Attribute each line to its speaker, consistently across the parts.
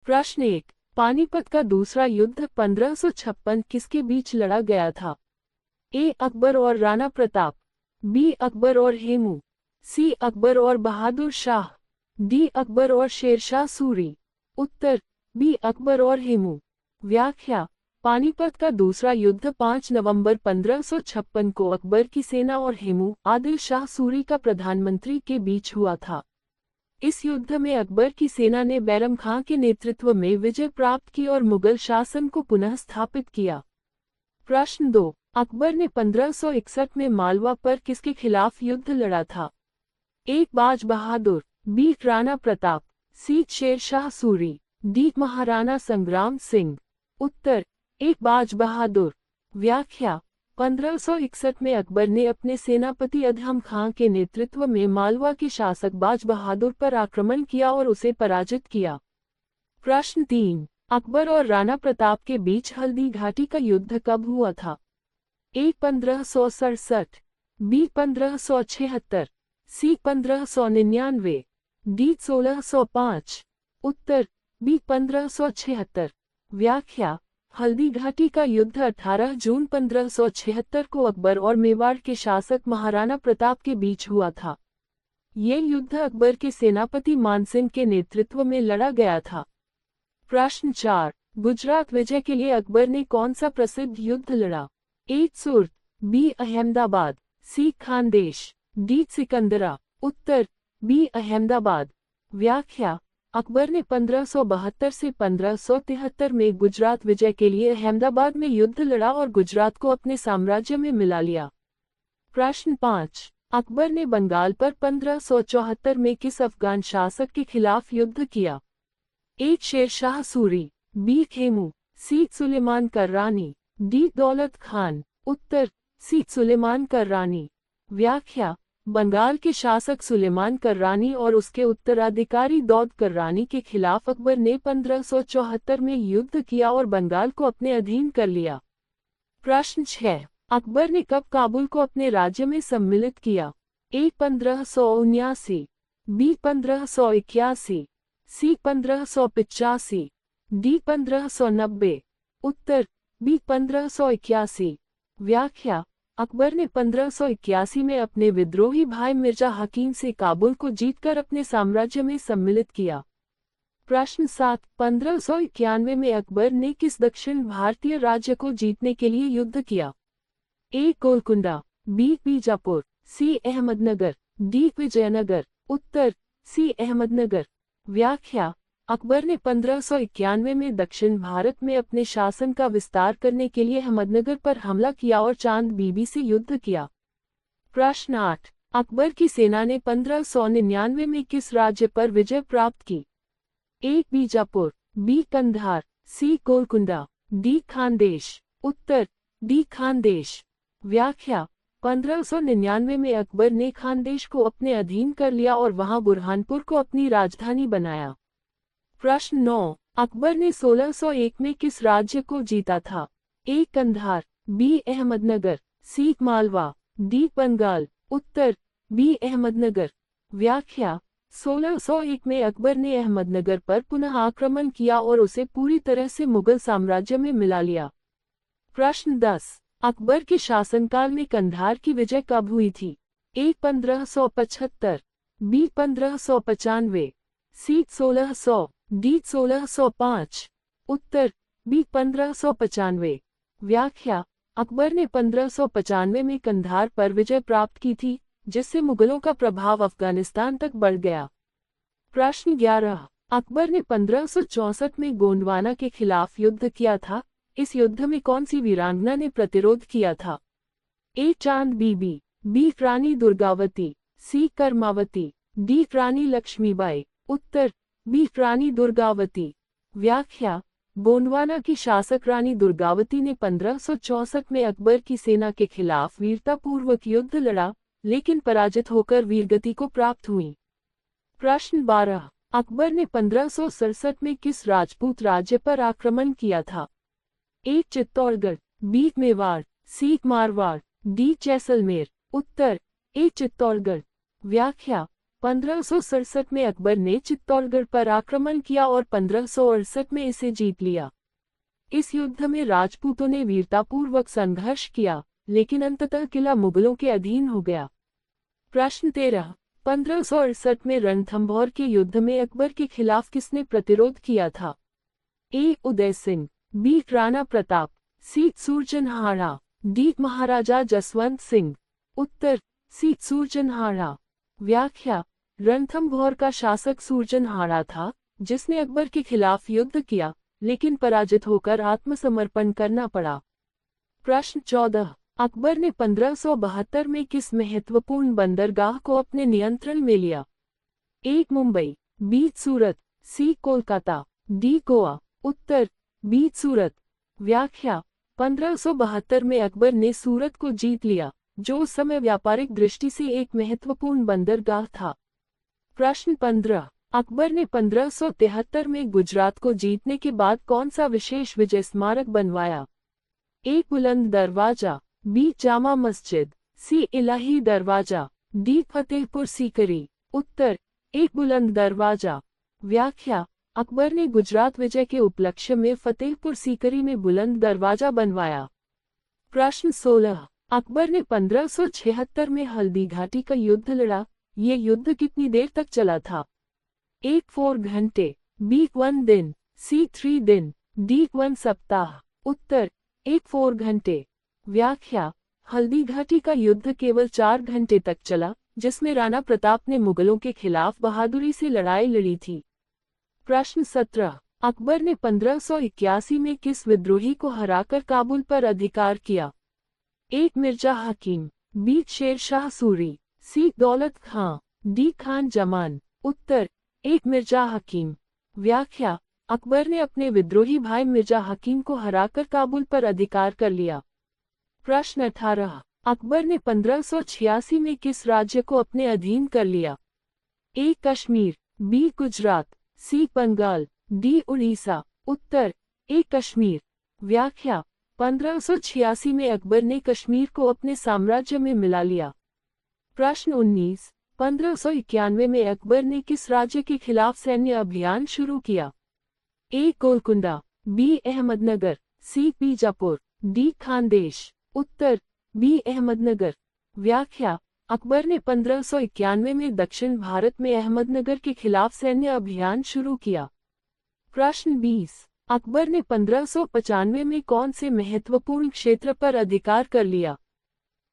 Speaker 1: प्रश्न 1। पानीपत का दूसरा युद्ध 1556 किसके बीच लड़ा गया था? ए. अकबर और राणा प्रताप, बी. अकबर और हेमू, सी. अकबर और बहादुर शाह, डी. अकबर और शेरशाह सूरी। उत्तर बी. अकबर और हेमू। व्याख्या: पानीपत का दूसरा युद्ध 5 नवंबर 1556 को अकबर की सेना और हेमू आदिल शाह सूरी का प्रधानमंत्री के बीच हुआ था। इस युद्ध में अकबर की सेना ने बैरम खां के नेतृत्व में विजय प्राप्त की और मुगल शासन को पुनः स्थापित किया। प्रश्न 2। अकबर ने 1561 में मालवा पर किसके खिलाफ युद्ध लड़ा था? ए. बाज बहादुर, बी. राणा प्रताप, सी. शेरशाह सूरी, डी. महाराणा संग्राम सिंह। उत्तर ए. बाज बहादुर। व्याख्या: 1561 में अकबर ने अपने सेनापति अदहम खां के नेतृत्व में मालवा के शासक बाज बहादुर पर आक्रमण किया और उसे पराजित किया। प्रश्न 3। अकबर और राणा प्रताप के बीच हल्दी घाटी का युद्ध कब हुआ था? ए. 1567, बी. 1576, सी. 1599, डी. 1605। उत्तर बी. 1576। व्याख्या: हल्दी घाटी का युद्ध 18 जून 1576 को अकबर और मेवाड़ के शासक महाराणा प्रताप के बीच हुआ था। ये युद्ध अकबर के सेनापति मानसिंह के नेतृत्व में लड़ा गया था। प्रश्न 4। गुजरात विजय के लिए अकबर ने कौन सा प्रसिद्ध युद्ध लड़ा? ए. सूरत, बी. अहमदाबाद, सी. खानदेश, डी. सिकंदरा। उत्तर बी. अहमदाबाद। व्याख्या: अकबर ने 1572 से 1573 में गुजरात विजय के लिए अहमदाबाद में युद्ध लड़ा और गुजरात को अपने साम्राज्य में मिला लिया। प्रश्न 5। अकबर ने बंगाल पर 1574 में किस अफगान शासक के खिलाफ युद्ध किया? ए. शेरशाह सूरी, बी. खेमू, सी. सुलेमान कर्रानी, डी. दौलत खान। उत्तर सी. सुलेमान कर्रानी। व्याख्या: बंगाल के शासक सुलेमान कर्रानी और उसके उत्तराधिकारी दौद कर्रानी के खिलाफ अकबर ने 1574 में युद्ध किया और बंगाल को अपने अधीन कर लिया। प्रश्न 6। अकबर ने कब काबुल को अपने राज्य में सम्मिलित किया? ए. 1579, बी. 1581, सी. 1585, डी. 1590। उत्तर बी. 1581। व्याख्या: अकबर ने 1581 में अपने विद्रोही भाई मिर्जा हकीम से काबुल को जीतकर अपने साम्राज्य में सम्मिलित किया। प्रश्न 7। 1591 में अकबर ने किस दक्षिण भारतीय राज्य को जीतने के लिए युद्ध किया? ए. गोलकुंडा, बी. बीजापुर, सी. अहमदनगर, डी. विजयनगर। उत्तर सी. अहमदनगर। व्याख्या: अकबर ने 1591 में दक्षिण भारत में अपने शासन का विस्तार करने के लिए अहमदनगर पर हमला किया और चांद बीबी से युद्ध किया। प्रश्न 8। अकबर की सेना ने 1599 में किस राज्य पर विजय प्राप्त की? ए. बीजापुर, बी. कंधार, सी. गोलकुंडा, डी. खानदेश। उत्तर डी. खानदेश। व्याख्या: 1599 में अकबर ने खानदेश को अपने अधीन कर लिया और वहां बुरहानपुर को अपनी राजधानी बनाया। प्रश्न 9। अकबर ने 1601 में किस राज्य को जीता था? ए. कंधार, बी. अहमदनगर, सी. मालवा, डी. बंगाल। उत्तर बी. अहमदनगर। व्याख्या: 1601 में अकबर ने अहमदनगर पर पुनः आक्रमण किया और उसे पूरी तरह से मुगल साम्राज्य में मिला लिया। प्रश्न 10। अकबर के शासनकाल में कंधार की विजय कब हुई थी? ए. 1575, बी. 1595, सी. 1600, डी. 1605। उत्तर बी. 1595। व्याख्या: अकबर ने 1595 में कंधार पर विजय प्राप्त की थी, जिससे मुगलों का प्रभाव अफगानिस्तान तक बढ़ गया। प्रश्न 11। अकबर ने 1564 में गोंडवाना के खिलाफ युद्ध किया था। इस युद्ध में कौन सी वीरांगना ने प्रतिरोध किया था? ए. चांद बीबी, बी. रानी दुर्गावती, सी. कर्मावती, डी. रानी लक्ष्मीबाई। उत्तर बी. रानी दुर्गावती। व्याख्या: गोंडवाना की शासक रानी दुर्गावती ने 1564 में अकबर की सेना के खिलाफ वीरतापूर्वक युद्ध लड़ा, लेकिन पराजित होकर वीरगति को प्राप्त हुई। प्रश्न 12। अकबर ने 1567 में किस राजपूत राज्य पर आक्रमण किया था? ए. चित्तौड़गढ़, बी. मेवाड़, सी. मारवाड़, डी. जैसलमेर। उत्तर ए. चित्तौड़गढ़। व्याख्या: 1567 में अकबर ने चित्तौड़गढ़ पर आक्रमण किया और 1568 में इसे जीत लिया। इस युद्ध में राजपूतों ने वीरतापूर्वक संघर्ष किया, लेकिन अंततः किला मुगलों के अधीन हो गया। प्रश्न 13। 1568 में रणथंभौर के युद्ध में अकबर के खिलाफ किसने प्रतिरोध किया था? ए. उदय सिंह, बी. राणा प्रताप, सी. सूरजनहाड़ा, डी. महाराजा जसवंत सिंह। उत्तर सी. सूरजनहाड़ा। व्याख्या: रणथंभौर का शासक सूरजनहाड़ा था, जिसने अकबर के खिलाफ युद्ध किया, लेकिन पराजित होकर आत्मसमर्पण करना पड़ा। प्रश्न 14। अकबर ने 1572 में किस महत्वपूर्ण बंदरगाह को अपने नियंत्रण में लिया? ए. मुंबई, बी. सूरत, सी. कोलकाता, डी. गोवा। उत्तर बी. सूरत। व्याख्या: 1572 में अकबर ने सूरत को जीत लिया, जो उस समय व्यापारिक दृष्टि से एक महत्वपूर्ण बंदरगाह था। प्रश्न 15। अकबर ने 1573 में गुजरात को जीतने के बाद कौन सा विशेष विजय स्मारक बनवाया? ए. बुलंद दरवाजा, बी. जामा मस्जिद, सी. इलाही दरवाजा, डी. फतेहपुर सीकरी। उत्तर ए. बुलंद दरवाजा। व्याख्या: अकबर ने गुजरात विजय के उपलक्ष्य में फतेहपुर सीकरी में बुलंद दरवाजा बनवाया। प्रश्न 16। अकबर ने 1576 में हल्दी घाटी का युद्ध लड़ा, ये युद्ध कितनी देर तक चला था? ए. 4 घंटे, बी. 1 दिन, सी. 3 दिन, डी. 1 सप्ताह। उत्तर ए. 4 घंटे। व्याख्या: हल्दी घाटी का युद्ध केवल 4 घंटे तक चला, जिसमें राणा प्रताप ने मुगलों के खिलाफ बहादुरी से लड़ाई लड़ी थी। प्रश्न 17। अकबर ने 1581 में किस विद्रोही को हराकर काबुल पर अधिकार किया? ए. मिर्जा हकीम, बी. शेर शाह सूरी, सी. दौलत खां, डी. खान जमान। उत्तर ए. मिर्जा हकीम। व्याख्या: अकबर ने अपने विद्रोही भाई मिर्जा हकीम को हराकर काबुल पर अधिकार कर लिया। प्रश्न 18। अकबर ने 1586 में किस राज्य को अपने अधीन कर लिया? ए. कश्मीर, बी. गुजरात, सी. बंगाल, डी. उड़ीसा। उत्तर ए. कश्मीर। व्याख्या: 1586 में अकबर ने कश्मीर को अपने साम्राज्य में मिला लिया। प्रश्न 19। 1591 में अकबर ने किस राज्य के खिलाफ सैन्य अभियान शुरू किया? ए. गोलकुंडा, बी. अहमदनगर, सी. बीजापुर, डी. खानदेश। उत्तर बी. अहमदनगर। व्याख्या: अकबर ने 1591 में दक्षिण भारत में अहमदनगर के खिलाफ सैन्य अभियान शुरू किया। प्रश्न 20। अकबर ने 1595 में कौन से महत्वपूर्ण क्षेत्र पर अधिकार कर लिया?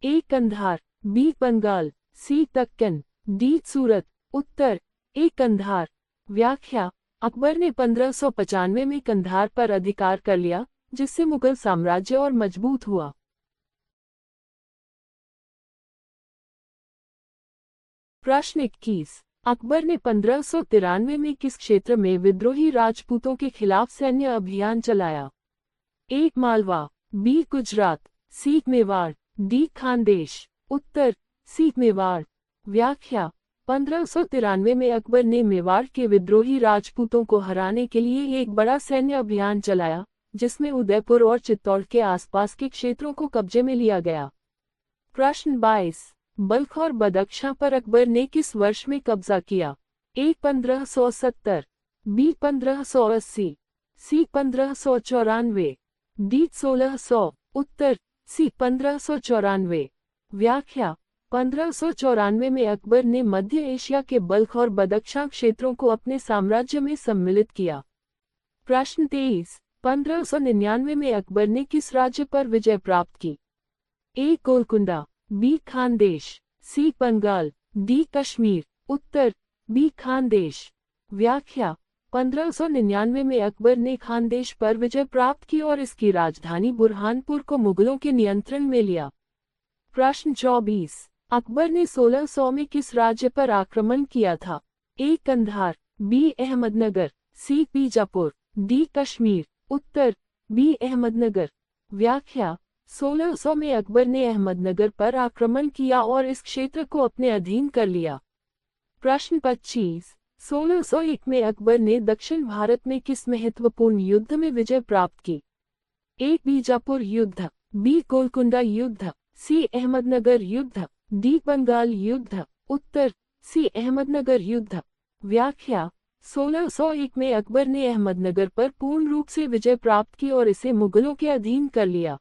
Speaker 1: ए. कंधार, बी. बंगाल, सी. दक्कन, डी. सूरत। उत्तर ए. कंधार। व्याख्या: अकबर ने 1595 में कंधार पर अधिकार कर लिया, जिससे मुगल साम्राज्य और मजबूत हुआ। प्रश्न 21। अकबर ने 1593 में किस क्षेत्र में विद्रोही राजपूतों के खिलाफ सैन्य अभियान चलाया? ए. मालवा, बी. गुजरात, सी. मेवाड़, डी. खानदेश। उत्तर सी. मेवाड़। व्याख्या: 1593 में अकबर ने मेवाड़ के विद्रोही राजपूतों को हराने के लिए एक बड़ा सैन्य अभियान चलाया, जिसमें उदयपुर और चित्तौड़ के आसपास के क्षेत्रों को कब्जे में लिया गया। प्रश्न 22। बल्ख और बदख्शां पर अकबर ने किस वर्ष में कब्जा किया? ए. 1570, बी. 1580, सी. 1594, डी. 1600। उत्तर सी. 1594। व्याख्या: 1594 में अकबर ने मध्य एशिया के बल्ख और बदख्शां क्षेत्रों को अपने साम्राज्य में सम्मिलित किया। प्रश्न 23। 1599 में अकबर ने किस राज्य पर विजय प्राप्त की? ए. गोलकुंडा, बी. खानदेश, सी. बंगाल, डी. कश्मीर। उत्तर बी. खानदेश। व्याख्या: 1599 में अकबर ने खानदेश पर विजय प्राप्त की और इसकी राजधानी बुरहानपुर को मुगलों के नियंत्रण में लिया। प्रश्न 24। अकबर ने 1600 में किस राज्य पर आक्रमण किया था? ए. कंधार, बी. अहमदनगर, सी. बीजापुर, डी. कश्मीर। उत्तर बी. अहमदनगर। व्याख्या: 1600 में अकबर ने अहमदनगर पर आक्रमण किया और इस क्षेत्र को अपने अधीन कर लिया। प्रश्न 25। 1601 में अकबर ने दक्षिण भारत में किस महत्वपूर्ण युद्ध में विजय प्राप्त की? ए. बीजापुर युद्ध, बी. गोलकुंडा युद्ध, सी. अहमदनगर युद्ध, डी. बंगाल युद्ध। उत्तर सी अहमदनगर युद्ध। व्याख्या 1601 में अकबर ने अहमदनगर पर पूर्ण रूप से विजय प्राप्त की और इसे मुगलों के अधीन कर लिया।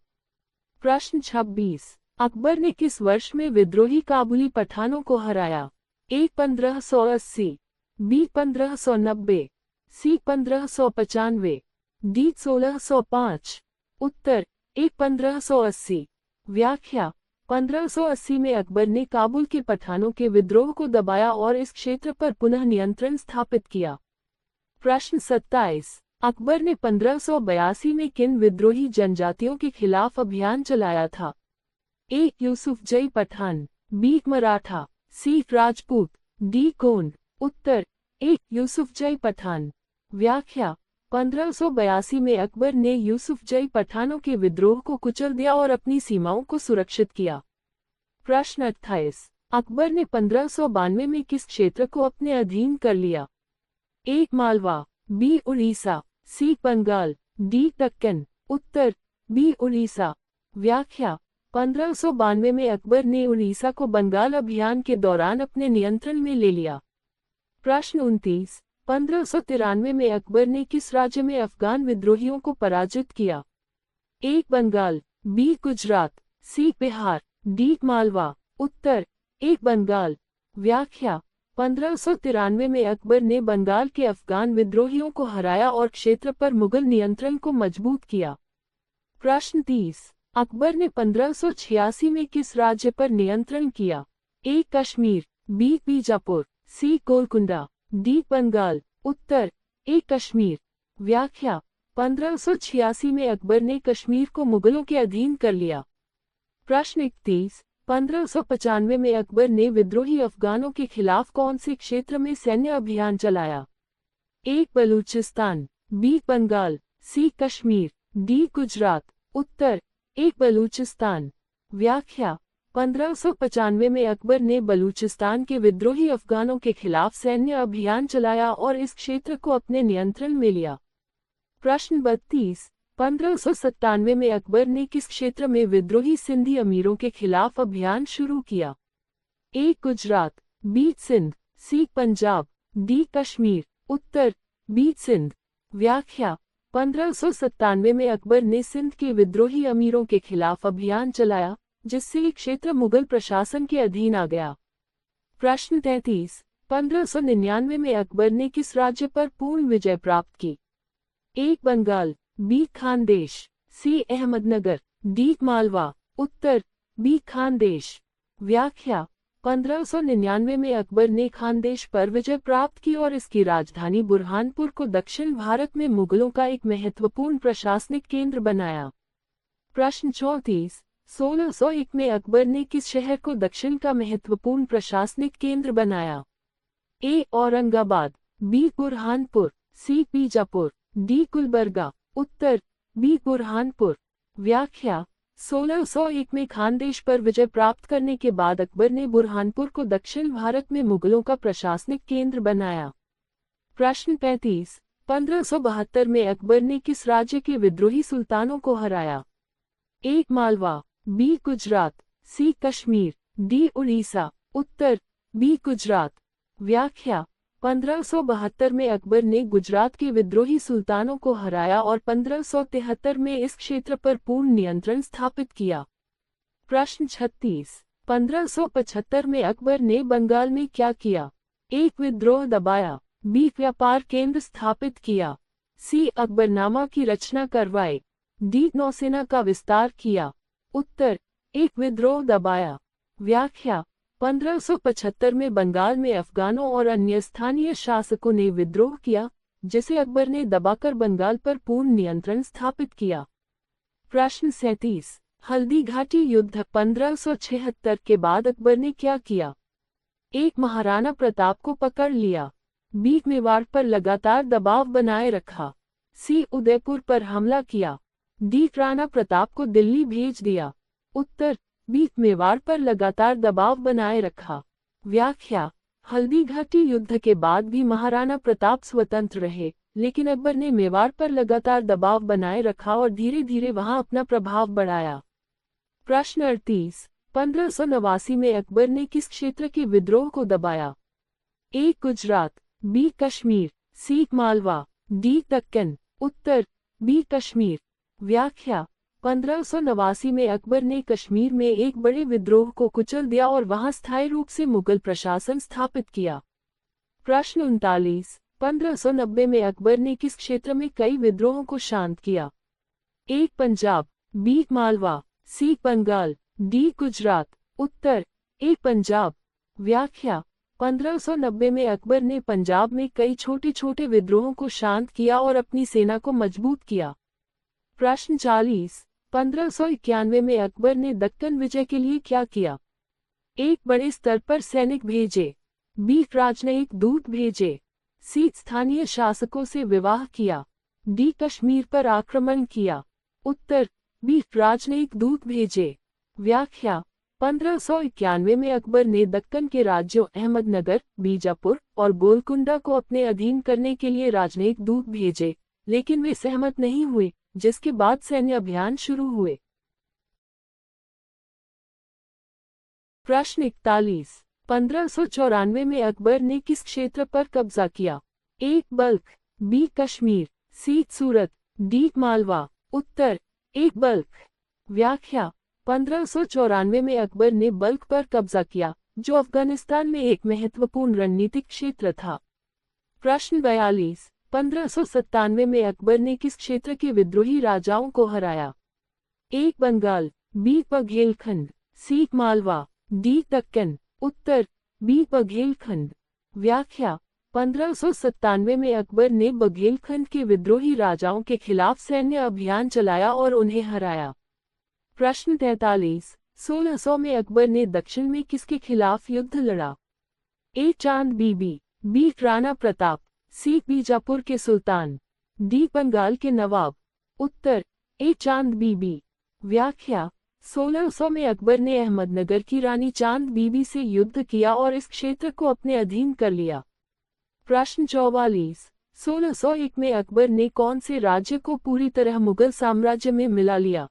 Speaker 1: प्रश्न 26। अकबर ने किस वर्ष में विद्रोही काबुली पठानों को हराया? ए 1580, बी 1590, सी 1595, डी 1605। उत्तर ए 1580। व्याख्या 1580 में अकबर ने काबुल के पठानों के विद्रोह को दबाया और इस क्षेत्र पर पुनः नियंत्रण स्थापित किया। प्रश्न 27। अकबर ने 1582 में किन विद्रोही जनजातियों के खिलाफ अभियान चलाया था? ए यूसुफजई पठान, बी मराठा, सी राजपूत, डी गोंड। उत्तर ए यूसुफजई पठान। व्याख्या 1582 में अकबर ने यूसुफजई पठानों के विद्रोह को कुचल दिया और अपनी सीमाओं को सुरक्षित किया। प्रश्न 28। अकबर ने 1592 में किस क्षेत्र को अपने अधीन कर लिया? ए मालवा, बी उड़ीसा, सी बंगाल, डी दक्कन। उत्तर बी उड़ीसा। व्याख्या 1592 में अकबर ने उड़ीसा को बंगाल अभियान के दौरान अपने नियंत्रण में ले लिया। प्रश्न 29। 1593 में अकबर ने किस राज्य में अफगान विद्रोहियों को पराजित किया? ए बंगाल, बी गुजरात, सी बिहार, डी मालवा। उत्तर ए बंगाल। व्याख्या 1593 में अकबर ने बंगाल के अफगान विद्रोहियों को हराया और क्षेत्र पर मुगल नियंत्रण को मजबूत किया। प्रश्न 30। अकबर ने 1586 में किस राज्य पर नियंत्रण किया? ए कश्मीर, बी बीजापुर, सी गोलकुंडा, डी बंगाल। उत्तर ए कश्मीर। व्याख्या 1586 में अकबर ने कश्मीर को मुगलों के अधीन कर लिया। प्रश्न 31। 1595 में अकबर ने विद्रोही अफगानों के खिलाफ कौन से क्षेत्र में सैन्य अभियान चलाया? ए बलूचिस्तान, बी बंगाल, सी कश्मीर, डी गुजरात। उत्तर ए बलूचिस्तान। व्याख्या 1595 में अकबर ने बलूचिस्तान के विद्रोही अफगानों के खिलाफ सैन्य अभियान चलाया और इस क्षेत्र को अपने नियंत्रण में लिया। प्रश्न 32। 1597 में अकबर ने किस क्षेत्र में विद्रोही सिंधी अमीरों के खिलाफ अभियान शुरू किया? ए गुजरात, बी सिंध, सी पंजाब, डी कश्मीर। उत्तर बी सिंध। व्याख्या 1597 में अकबर ने सिंध के विद्रोही अमीरों के खिलाफ अभियान चलाया, जिससे ये क्षेत्र मुगल प्रशासन के अधीन आ गया। प्रश्न 33। 1599 में अकबर ने किस राज्य पर पूर्ण विजय प्राप्त की? ए बंगाल, बी खानदेश, सी अहमदनगर, डी मालवा। उत्तर बी खानदेश। व्याख्या 1599 में अकबर ने खानदेश पर विजय प्राप्त की और इसकी राजधानी बुरहानपुर को दक्षिण भारत में मुगलों का एक महत्वपूर्ण प्रशासनिक केंद्र बनाया। प्रश्न 34। 1601 में अकबर ने किस शहर को दक्षिण का महत्वपूर्ण प्रशासनिक केंद्र बनाया? ए औरंगाबाद, बी बुरहानपुर, सी बीजापुर, डी गुलबर्गा। उत्तर बी बुरहानपुर। व्याख्या 1601 में खानदेश पर विजय प्राप्त करने के बाद अकबर ने बुरहानपुर को दक्षिण भारत में मुगलों का प्रशासनिक केंद्र बनाया। प्रश्न 35। 1572 में अकबर ने किस राज्य के विद्रोही सुल्तानों को हराया? ए मालवा, बी गुजरात, सी कश्मीर, डी उड़ीसा। उत्तर बी गुजरात। व्याख्या 1572 में अकबर ने गुजरात के विद्रोही सुल्तानों को हराया और 1573 में इस क्षेत्र पर पूर्ण नियंत्रण स्थापित किया। प्रश्न 36। 1575 में अकबर ने बंगाल में क्या किया? ए विद्रोह दबाया, बी व्यापार केंद्र स्थापित किया, सी अकबरनामा की रचना करवाए, डी नौसेना का विस्तार किया। उत्तर एक विद्रोह दबाया। व्याख्या 1575 में बंगाल में अफगानों और अन्य स्थानीय शासकों ने विद्रोह किया, जिसे अकबर ने दबाकर बंगाल पर पूर्ण नियंत्रण स्थापित किया। प्रश्न 37। हल्दी घाटी युद्ध 1576 के बाद अकबर ने क्या किया? एक महाराणा प्रताप को पकड़ लिया, बी मेवाड़ पर लगातार दबाव बनाए रखा, सी उदयपुर पर हमला किया, डी राणा प्रताप को दिल्ली भेज दिया। उत्तर बी मेवाड़ पर लगातार दबाव बनाए रखा। व्याख्या हल्दी घाटी युद्ध के बाद भी महाराणा प्रताप स्वतंत्र रहे, लेकिन अकबर ने मेवाड़ पर लगातार दबाव बनाए रखा और धीरे धीरे वहां अपना प्रभाव बढ़ाया। प्रश्न 38। 1589 में अकबर ने किस क्षेत्र के विद्रोह को दबाया? ए गुजरात, बी कश्मीर, सी मालवा, डी दक्कन। उत्तर बी कश्मीर। व्याख्या 1589 में अकबर ने कश्मीर में एक बड़े विद्रोह को कुचल दिया और वहां स्थायी रूप से मुगल प्रशासन स्थापित किया। प्रश्न 39, 1590 में अकबर ने किस क्षेत्र में कई विद्रोहों को शांत किया? ए पंजाब, बी मालवा, सी बंगाल, डी गुजरात। उत्तर ए पंजाब। व्याख्या 1590 में अकबर ने पंजाब में कई छोटे छोटे विद्रोहों को शांत किया और अपनी सेना को मजबूत किया। प्रश्न 40, 1591 में अकबर ने दक्कन विजय के लिए क्या किया? एक बड़े स्तर पर सैनिक भेजे, बी राजनयिक दूत भेजे, सी स्थानीय शासकों से विवाह किया, डी कश्मीर पर आक्रमण किया। उत्तर बी राजनयिक दूत भेजे। व्याख्या 1591 में अकबर ने दक्कन के राज्यों अहमदनगर, बीजापुर और गोलकुंडा को अपने अधीन करने के लिए राजनयिक दूत भेजे, लेकिन वे सहमत नहीं हुए, जिसके बाद सैन्य अभियान शुरू हुए। प्रश्न 41, 1594 में अकबर ने किस क्षेत्र पर कब्जा किया? ए बल्ख, बी कश्मीर, सी सूरत, डी मालवा। उत्तर ए बल्ख। व्याख्या 1594 में अकबर ने बल्ख पर कब्जा किया, जो अफगानिस्तान में एक महत्वपूर्ण रणनीतिक क्षेत्र था। प्रश्न 42, 1597 में अकबर ने किस क्षेत्र के विद्रोही राजाओं को हराया? ए बंगाल, बी बघेलखंड, सी मालवा, डी दक्कन। उत्तर बी बघेलखंड। व्याख्या 1597 में अकबर ने बघेलखंड के विद्रोही राजाओं के खिलाफ सैन्य अभियान चलाया और उन्हें हराया। प्रश्न 43, 1600 में अकबर ने दक्षिण में किसके खिलाफ युद्ध लड़ा? ए चांद बीबी, बी राणा प्रताप, सी बीजापुर के सुल्तान, डी बंगाल के नवाब। उत्तर ए चांद बीबी। व्याख्या 1600 में अकबर ने अहमदनगर की रानी चांद बीबी से युद्ध किया और इस क्षेत्र को अपने अधीन कर लिया। प्रश्न 44, 1601 में अकबर ने कौन से राज्य को पूरी तरह मुगल साम्राज्य में मिला लिया?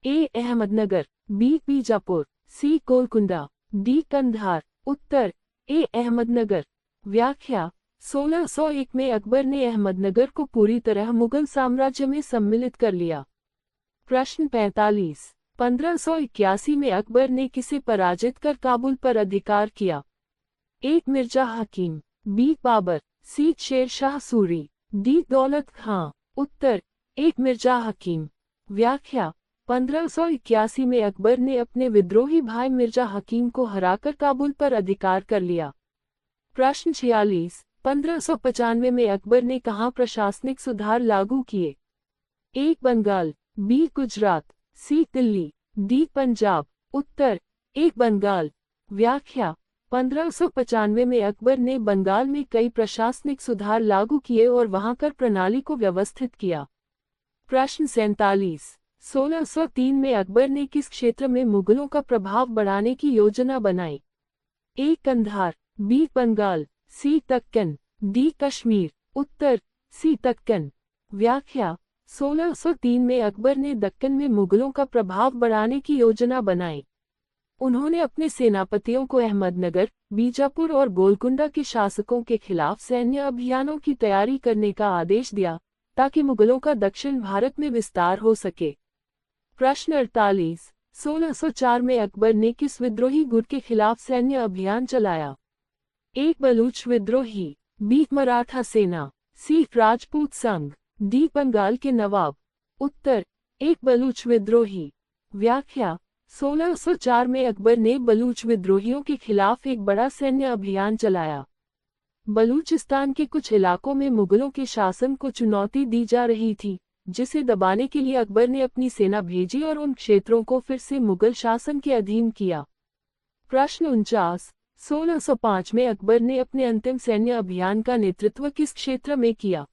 Speaker 1: ए अहमदनगर, बी बीजापुर, सी गोलकुंडा, डी कंधार। उत्तर ए अहमदनगर। व्याख्या 1601 में अकबर ने अहमदनगर को पूरी तरह मुगल साम्राज्य में सम्मिलित कर लिया। प्रश्न 45, 1581 में अकबर ने किसे पराजित कर काबुल पर अधिकार किया? ए मिर्जा हकीम, बी बाबर, सी शेर शाह सूरी, डी दौलत खां। उत्तर ए मिर्जा हकीम। व्याख्या 1581 में अकबर ने अपने विद्रोही भाई मिर्जा हकीम को हराकर काबुल पर अधिकार कर लिया। प्रश्न 46, 1595 में अकबर ने कहाँ प्रशासनिक सुधार लागू किए? ए बंगाल, बी गुजरात, सी दिल्ली, डी पंजाब। उत्तर ए बंगाल। व्याख्या 1595 में अकबर ने बंगाल में कई प्रशासनिक सुधार लागू किए और वहां कर प्रणाली को व्यवस्थित किया। प्रश्न 47, 1603 में अकबर ने किस क्षेत्र में मुगलों का प्रभाव बढ़ाने की योजना बनाई? ए कंधार, बी बंगाल, सी दक्कन, डी कश्मीर। उत्तर सी दक्कन। व्याख्या 1603 में अकबर ने दक्कन में मुगलों का प्रभाव बढ़ाने की योजना बनाई। उन्होंने अपने सेनापतियों को अहमदनगर, बीजापुर और गोलकुंडा के शासकों के खिलाफ सैन्य अभियानों की तैयारी करने का आदेश दिया, ताकि मुगलों का दक्षिण भारत में विस्तार हो सके। प्रश्न 48, 1604 में अकबर ने किस विद्रोही गुट के खिलाफ सैन्य अभियान चलाया? ए बलूच विद्रोही, बी मराठा सेना, सी राजपूत संघ, डी बंगाल के नवाब। उत्तर एक बलूच विद्रोही। व्याख्या 1604 में अकबर ने बलूच विद्रोहियों के खिलाफ एक बड़ा सैन्य अभियान चलाया। बलूचिस्तान के कुछ इलाकों में मुगलों के शासन को चुनौती दी जा रही थी, जिसे दबाने के लिए अकबर ने अपनी सेना भेजी और उन क्षेत्रों को फिर से मुगल शासन के अधीन किया। प्रश्न 49, 1605 में अकबर ने अपने अंतिम सैन्य अभियान का नेतृत्व किस क्षेत्र में किया?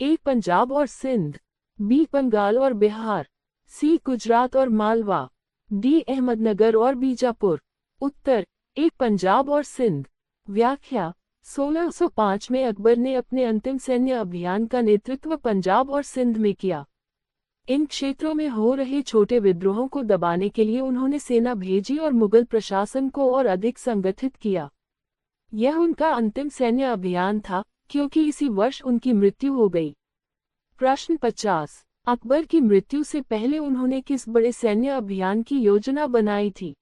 Speaker 1: ए पंजाब और सिंध, बी बंगाल और बिहार, सी गुजरात और मालवा, डी अहमदनगर और बीजापुर। उत्तर ए पंजाब और सिंध। व्याख्या 1605 में अकबर ने अपने अंतिम सैन्य अभियान का नेतृत्व पंजाब और सिंध में किया। इन क्षेत्रों में हो रहे छोटे विद्रोहों को दबाने के लिए उन्होंने सेना भेजी और मुगल प्रशासन को और अधिक संगठित किया। यह उनका अंतिम सैन्य अभियान था, क्योंकि इसी वर्ष उनकी मृत्यु हो गई। प्रश्न 50। अकबर की मृत्यु से पहले उन्होंने किस बड़े सैन्य अभियान की योजना बनाई थी?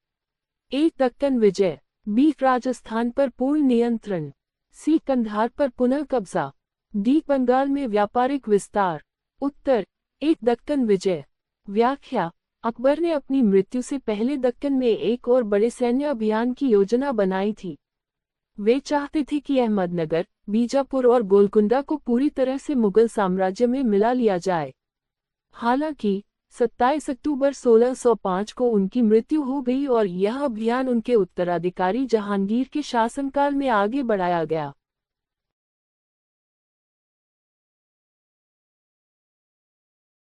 Speaker 1: ए. दक्कन विजय, बी. राजस्थान पर पूर्ण नियंत्रण, सी. कंधार पर पुनः कब्जा, डी. बंगाल में व्यापारिक विस्तार। उत्तर: एक. दक्कन विजय। व्याख्या: अकबर ने अपनी मृत्यु से पहले दक्कन में एक और बड़े सैन्य अभियान की योजना बनाई थी। वे चाहते थे कि अहमदनगर, बीजापुर और गोलकुंडा को पूरी तरह से मुगल साम्राज्य में मिला लिया जाए। हालांकि 27 अक्टूबर 1605 को उनकी मृत्यु हो गई और यह अभियान उनके उत्तराधिकारी जहांगीर के शासनकाल में आगे बढ़ाया गया।